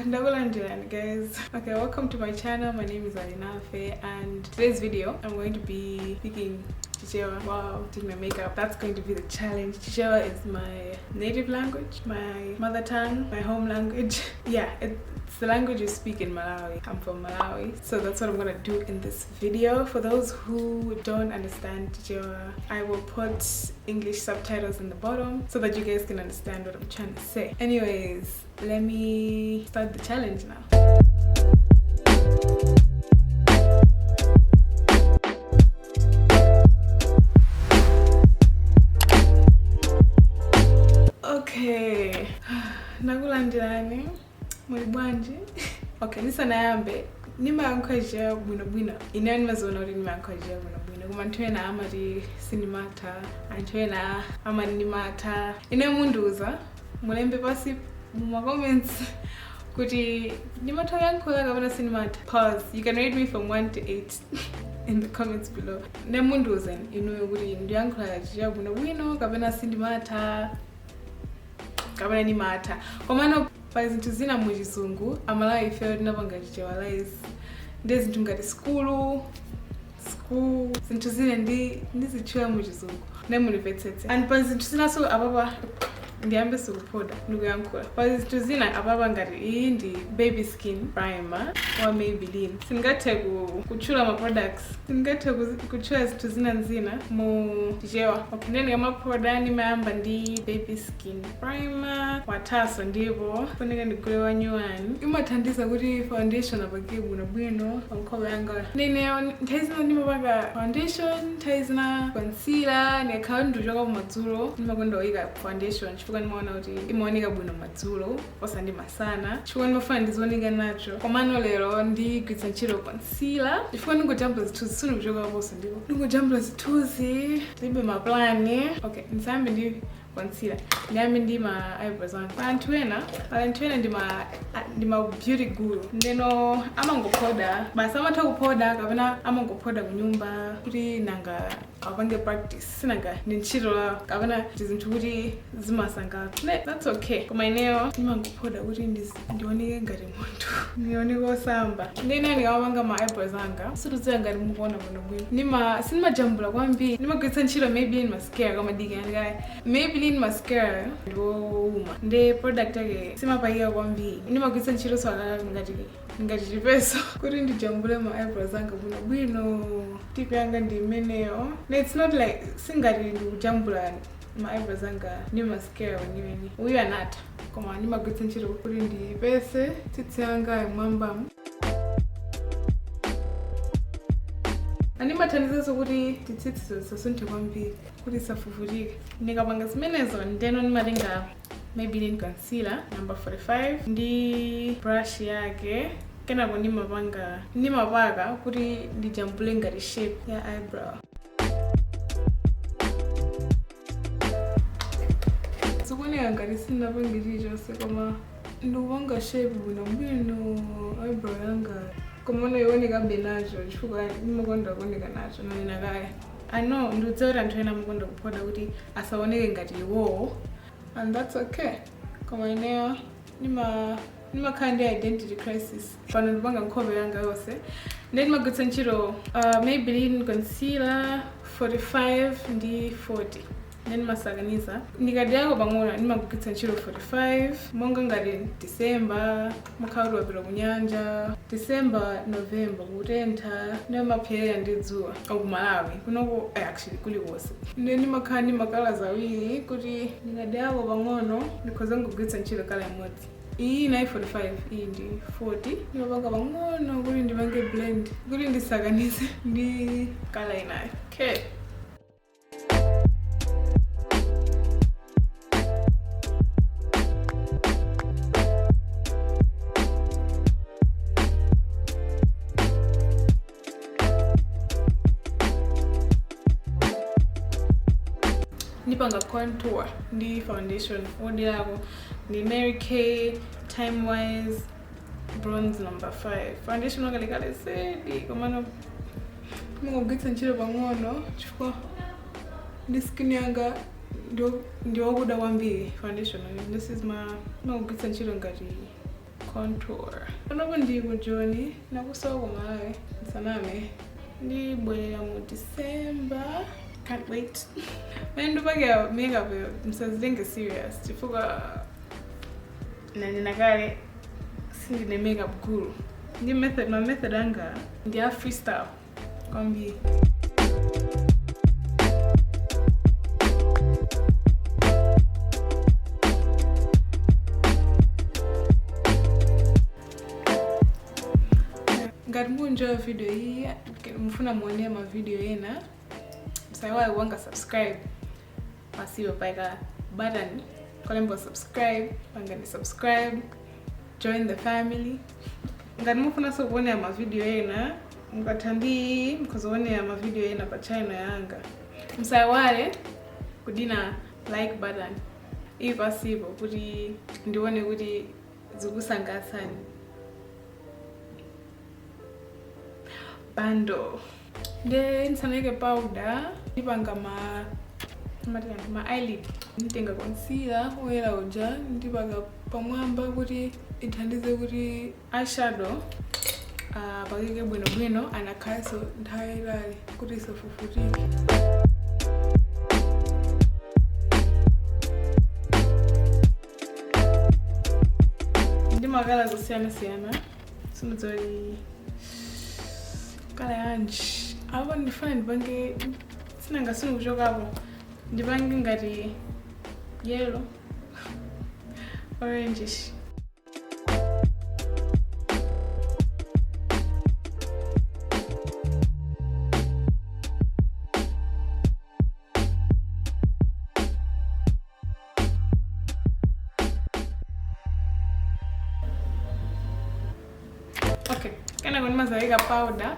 Guys. Okay, welcome to my channel. My name is Alinafe, and today's video I'm going to be speaking Chichewa. Wow, did my makeup. That's going to be the challenge. Chichewa is my native language, my mother tongue, my home language. Yeah, it's the language you speak in Malawi. I'm from Malawi, so that's what I'm gonna do in this video. For those who don't understand Chichewa, I will put English subtitles in the bottom so that you guys can understand what I'm trying to say. Anyways, let me start the challenge now. Okay, nakulandirani mulibwanji. Okay, nisanayambe nimayankhwazha bwinobwino. Ine nimazona kuti nimayankhwazha bwinobwino koma nthu ena amati sinimata, anthu ena amati nimata. Ine munduza mulembe pasi muma comments kuti nimata yankhula kapena sinimata. Pause. You can rate me from 1 to 8 in the comments below. Ne munduza inuyo kuti ndiyankhula chiya bwinobwino kapena sinimata kapena nimata. Komano pazinthu zina mu chizungu Amalawi ife tinapanga chichewalize ndi zinthu ngati school zinthu zina ndizichula mu chizungu nemunipetsetse. And pazinthu zina so apapa ndiyambe sikupoda ndikuyankhula. Pazinthu zina apapa ngati iyi ndi baby skin primer wa Maybelline. Singathe kuchula ma products, singathe kuchula zinthu zina mu Chichewa. Okay, ndeni kama product nimayamba ndi baby skin primer wataso ndipo funeka ndigule wa nyuwani. Imathandiza kuti foundation apake bwinobwino pankhope yanga. Nene nthayizina ndimapanga foundation, nthayizina concealer, nekhala ndichoka kumadzulo ndimakonda kuyika foundation chifukwa ndimaona kuti imaoneka bwino madzulo osandi masana. Chifukwa ndimafuna ndizioneka nacho. Komano lero ndigwiritsa ntchito concealer chifukwa ndingojambula zithunzi sino kuchoka poso ndipo ndingojambula zithunzi ndibe maplani. Okay, ndisambe ndi concealer. Ndiyambe ndi ma eyebrows anga. Anthu ena ndi ma beauty guru. Ndeno amangopoda basi amatha kupoda kapena amangopoda kunyumba kuti nanga apange practice sinanga ndi ntchito lawo kapena zinthu kuti zimasanga. That's okay. Koma ineyo ndimangopoda kuti ndioneke ngati munthu, ndioneke osamba. Ndeno ndikamapanga ma eyebrows anga situdziwa ngati mukuona bwinobwino. Sinimajambula kwambiri. Ndimagwiritsa ntchito Maybelline mascara kama dikanga. Maybelline mascara ndiwowuma ndi product yake simapakika kwambiri. Ndimagwiritsa ntchito swala ngati chipeso kuti ndijambule ma eyebrows anga bwinobwino. Tip yanga ndi imeneyo. It's not like singati ndikujambula ma eyebrows anga ndi mascara weniweni. Uyu anata koma ndimagwiritsa ntchito kuti ndipese tsitsi yanga imwambamu. Animathandiza kuti titsitsi zisunthe kwambiri kuti isafufutike. Ndikapanga zimenezo ndeno ndimatenga Maybelline concealer number 45 ndi brush yake. Kenako ndimapaka kuti ndijambule ngati shape ya eyebrow. Sikuoneka ngati sindinapanga chilichonse koma ndikupanga shape bwinobwino eyebrow yanga. Komano ioneka benacho chifukwa ndimakonda kuoneka nacho nanena kaya. I know ndidziwa kuti anthu ena amakonda kupoda kuti asaoneke ngati iwowo, and that's okay. Koma ineyo ndimakhala ndi identity crisis pano ndipanga nkhope yanga yonse. Ndi ndimagwiritsa ntchito Maybelline concealer 45 ndi 40. Then masakaniza ndikadiyako pang'ono ndimagwiritsa ntchito 45 monga ngati December mukhala wapita kunyanja, December November kutentha ndi mapyerera ndi dzuwa okumalawi kunoko actually kuliwonse. Ndi ndimakhala ndi makala awiri kuti ndikadiyako pang'ono ndikhoza kugwiritsa ntchito kala imodzi. Iyi nayi 45, iyi ndi 40. Ndimapanga pang'ono kuti ndipange blend kuti ndisakanize ndi kala inayo. Okay. Ndipanga contour ndi foundation odilako ndi Mary Kay Time Wise bronze number 5. Foundation wakalekale sedi komano ndimagwiritsa ntchito pang'ono chifukwa ndi skin yanga ndio wakuda kwambiri foundation. This is my ndimagwiritsa ntchito ngati contour. Panopo ndi kujoni nakusowa malawi saname ndi bwelera mu December. Can't wait. Mendo pake makeup msazilenge serious chifukwa nina kale sindine makeup guru. Ndi method anga ndi a freestyle kombi. Ngati munjo video hii mfuna muone ma video yena msaiwa wanga subscribe pasiwe paika button kolembo subscribe pangani subscribe join the family. Ngati mufuna so kuone ma video yena mkatambi mkozoone ma video yena pa channel yanga msaiwale kudina like button iyi pasipo kuti ndione kuti zikusangasani bando. Then saneke powder ndipanga ma eyelid nditenga concealer oyera uja ndipaka pamwamba kuti ithandize kuti eyeshadow pakeke bwino anakhaso nthawi kuti isafufutike. Ndi makala zosiyana simudzoli kala yanji abo ndifana ndipange sinanga sinu kuchokapo ndipange ngati yellow orange. Okay, kana kuni mazaweka powder.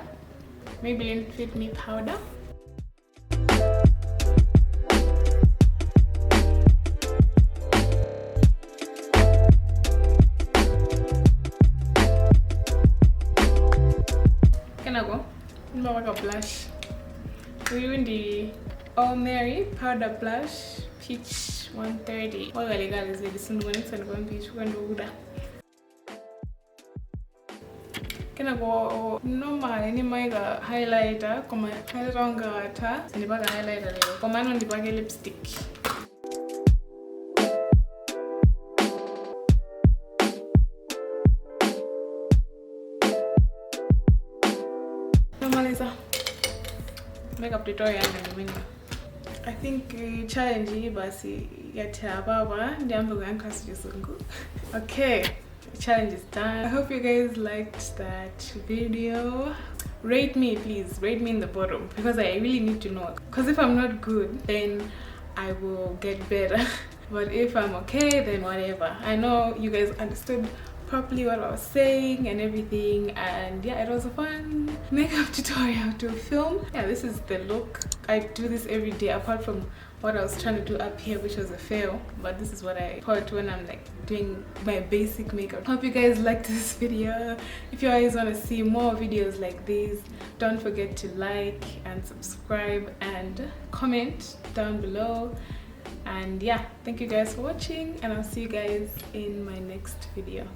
Maybe Fit Me powder. Can I go? I'm going to blush. We're doing the All Mary powder blush, peach 130. All legal is this one. I'm going to peach 130. Kena go normal ni maiga highlighter kama highlighter wanga wata nipaga highlighter leo kwa maana nipake lipstick. Normaliza makeup tutorial yangu mimi. I think challenge hii basi yatia baba ndiambe kuyanka sijusungu. Okay. Challenge is done. I hope you guys liked that video. Rate me, please. Rate me in the bottom because I really need to know. Because if I'm not good, then I will get better. But if I'm okay, then whatever. I know you guys understood properly what I was saying and everything, and yeah, it was a fun makeup tutorial to film. Yeah, this is the look. I do this every day apart from what I was trying to do up here, which was a fail, but this is what I thought when I'm like doing my basic makeup. Hope you guys liked this video. If you guys want to see more videos like these, don't forget to like and subscribe and comment down below. And yeah, thank you guys for watching, and I'll see you guys in my next video.